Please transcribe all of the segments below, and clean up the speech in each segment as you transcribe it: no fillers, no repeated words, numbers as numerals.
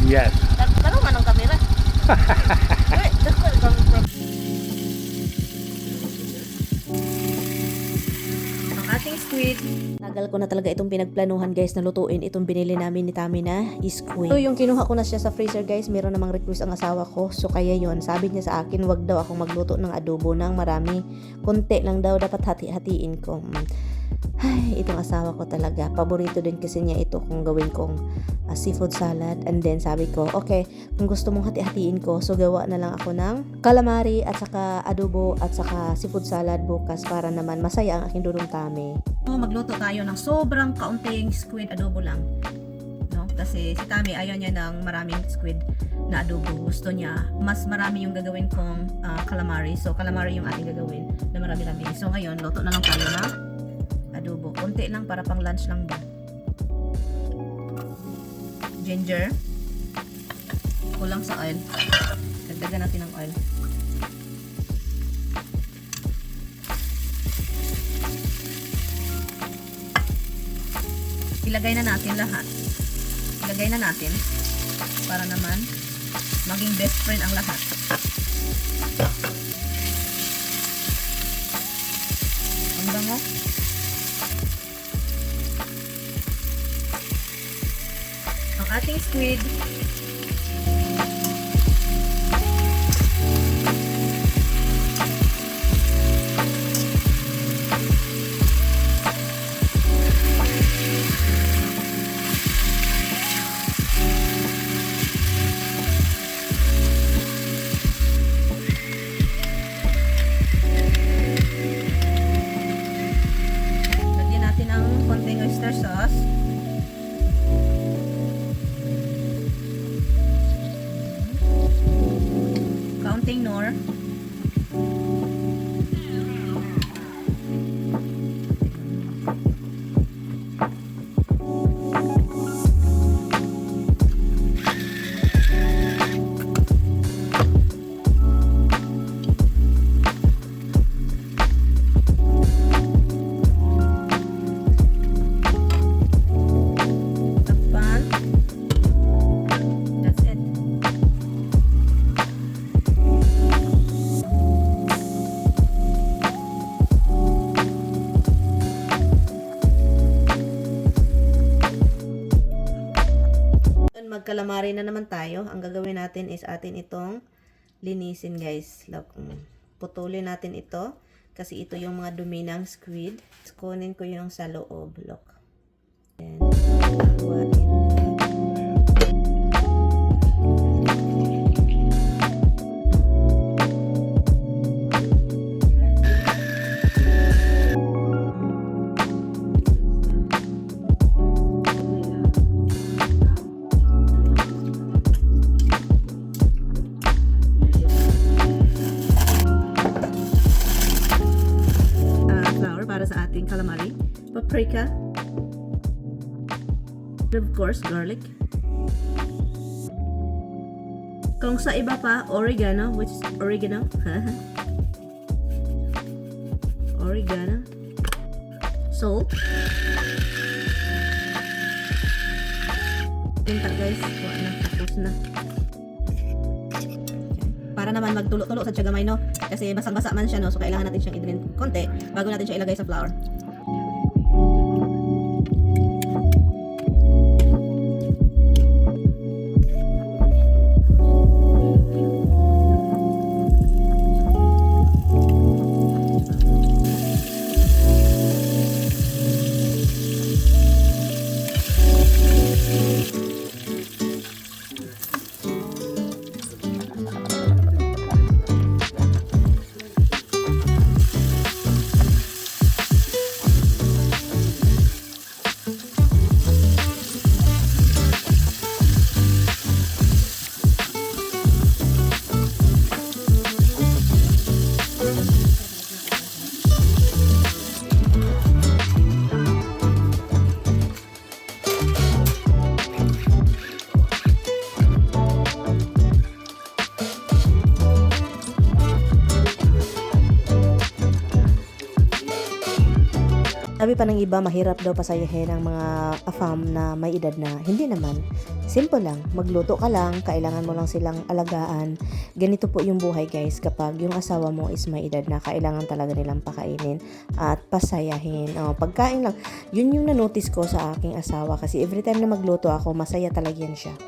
Yes. Tanong man ang kamera. Wait, ang ating squid. Tagal ko na talaga itong pinagplanuhan guys na lutuin itong binili namin ni Tami na squid. So yung kinuha ko na siya sa freezer guys, meron namang request ang asawa ko. So kaya yon, sabi niya sa akin, wag daw akong magluto ng adobo ng marami. Konti lang daw, dapat hati-hatiin ko. Ay, itong asawa ko talaga. Paborito din kasi niya ito kung gawin kong seafood salad. And then sabi ko, okay, kung gusto mong hati-hatiin ko, so gawa na lang ako ng calamari at saka adobo at saka seafood salad bukas para naman masaya ang aking dudong Tami. Magluto tayo ng sobrang kaunting squid adobo lang. No? Kasi si Tami ayaw niya ng maraming squid na adobo. Gusto niya mas marami yung gagawin kong calamari. So calamari yung ating gagawin na marami-rami. So ngayon, luto na lang tayo ng adobo. Konti lang para pang lunch lang ba. Ginger. Kulang sa oil. Dagdagan natin ng oil. Ilagay na natin lahat. Ilagay na natin para naman maging best friend ang lahat. Ang bango. Ang ating squid. Lagyan natin ang konting oyster sauce. Kaunting nor. Takpan. That's it. Magkalamari na naman tayo. Ang gagawin natin is atin itong linisin guys. Look, putulin natin ito kasi ito yung mga dumi ng squid. Kunin ko yung sa loob. Look. Then, flour para sa ating calamari, paprika, of course, garlic. Kung sa iba pa, oregano, which is oregano. Oregano. Salt. Tinta guys, na, tapos na. Para naman magtulo-tulo sa tiyagamay, no? Kasi basang-basa man siya, no? So kailangan natin siyang i-drain konti bago natin siya ilagay sa flour. pa ng iba, mahirap daw pasayahin ang mga afam na may edad na. Hindi naman. Simple lang. Magluto ka lang, kailangan mo lang silang alagaan. Ganito po yung buhay guys kapag yung asawa mo is may edad na, kailangan talaga nilang pakainin at pasayahin. Pagkain lang. Yun yung na-notice ko sa aking asawa kasi every time na magluto ako, masaya talaga yan siya.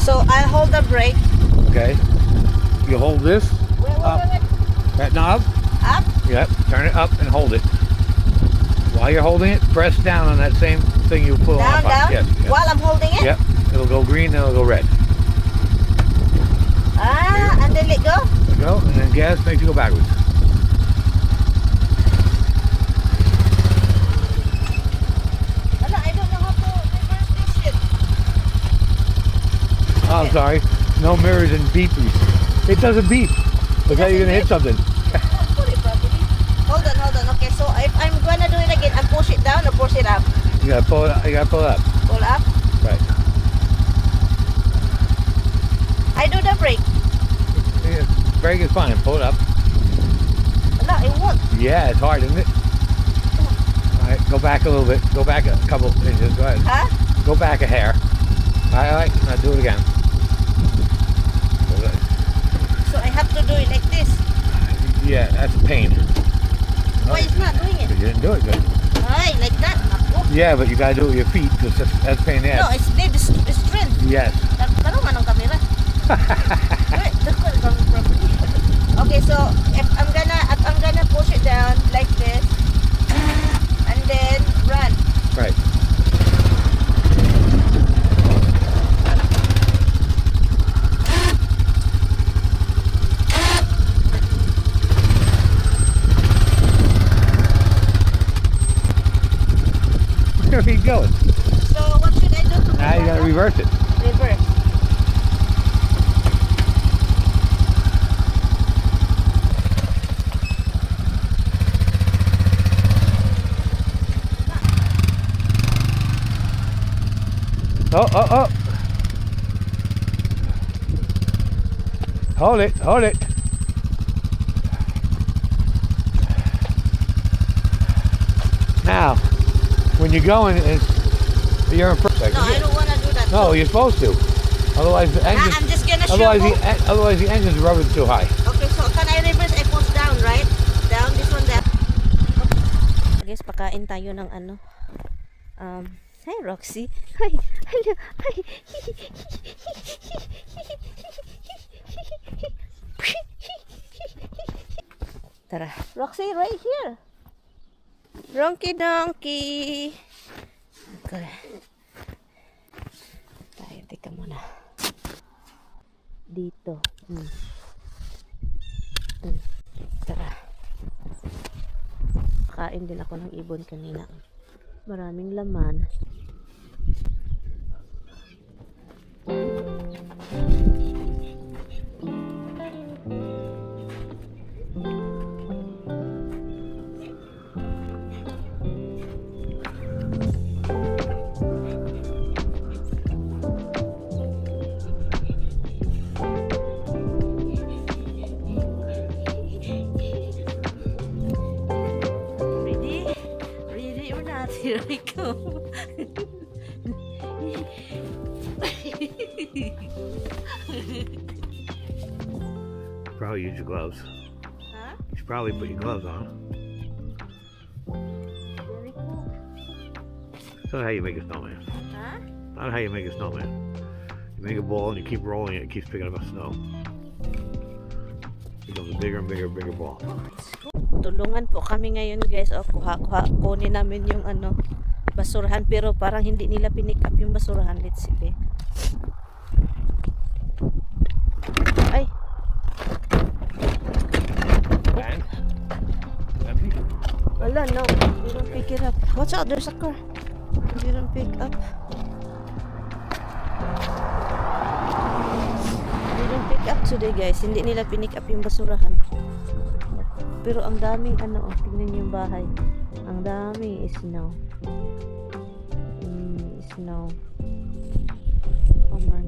So I hold the brake. Okay. You hold this up. That knob? Up. Yep. Turn it up and hold it. While you're holding it, press down on that same thing you put on. Down. Yes, yes. While I'm holding it. Yep. It'll go green, then it'll go red. And then let go. There you go. And then gas makes you go backwards. I don't know how to reverse this shit. Oh, I'm sorry. No mirrors and beepers. It doesn't beep. Look how you're gonna hit something. Put it properly. Hold on. Okay, so if I'm gonna do it again, I push it down or push it up? You gotta pull it up. You gotta pull it up. Pull up. Right. I do the brake. Yeah, brake is fine. Pull it up. No, it won't. Yeah, it's hard, isn't it? All right, go back a little bit. Go back a couple inches. Go ahead. Huh? Go back a hair. All right. Now do it again. So I have to do it like this. Yeah, that's a pain. Why it's not doing it? You didn't do it good. Alright, like that. Naku. Yeah, but you gotta do it with your feet because that's a pain in the No, ass. it's need strength. Yes. Tanong man ang camera. Wait, properly. Okay, so if I'm gonna push it down like this, and then run. Right. Where are you going? So what should I do to Now you gotta reverse it. reverse? Oh. Hold it. Now, when you're going, you're in first. No, I don't wanna do that. No, you're supposed to. Otherwise, the engine. I'm just gonna show Otherwise, you. otherwise the engine's rubbing too high. Okay, so can I reverse? I push down, right? Down, this one down. Guys, pakain tayo ng ano. Hi Roxy. Hi. Hello. Hi. Tara. Roxy, right here. Ronky donkey. Okay. Tayo, teka muna. Dito. Tara. Kain din ako ng ibon kanina. Maraming laman. Ready or not? Here I come. Probably use your gloves. Huh? You should probably put your gloves on. Very cool. That's not how you make a snowman. Huh? Not how you make a snowman. You make a ball and you keep rolling it, it keeps picking up snow. It becomes a bigger and bigger ball. Tulungan po kami ngayon guys. Kunin namin yung basurahan pero parang hindi nila pinick up yung basurahan. Let's see. Ay. And empty. Wala, no. You don't pick it up. Watch out, there's a car. You don't pick up. didn't pick up today guys. Hindi nila pinick up yung basurahan. Pero ang daming ano, tingnan niyo yung bahay. Ang daming snow. Snow. Oh man.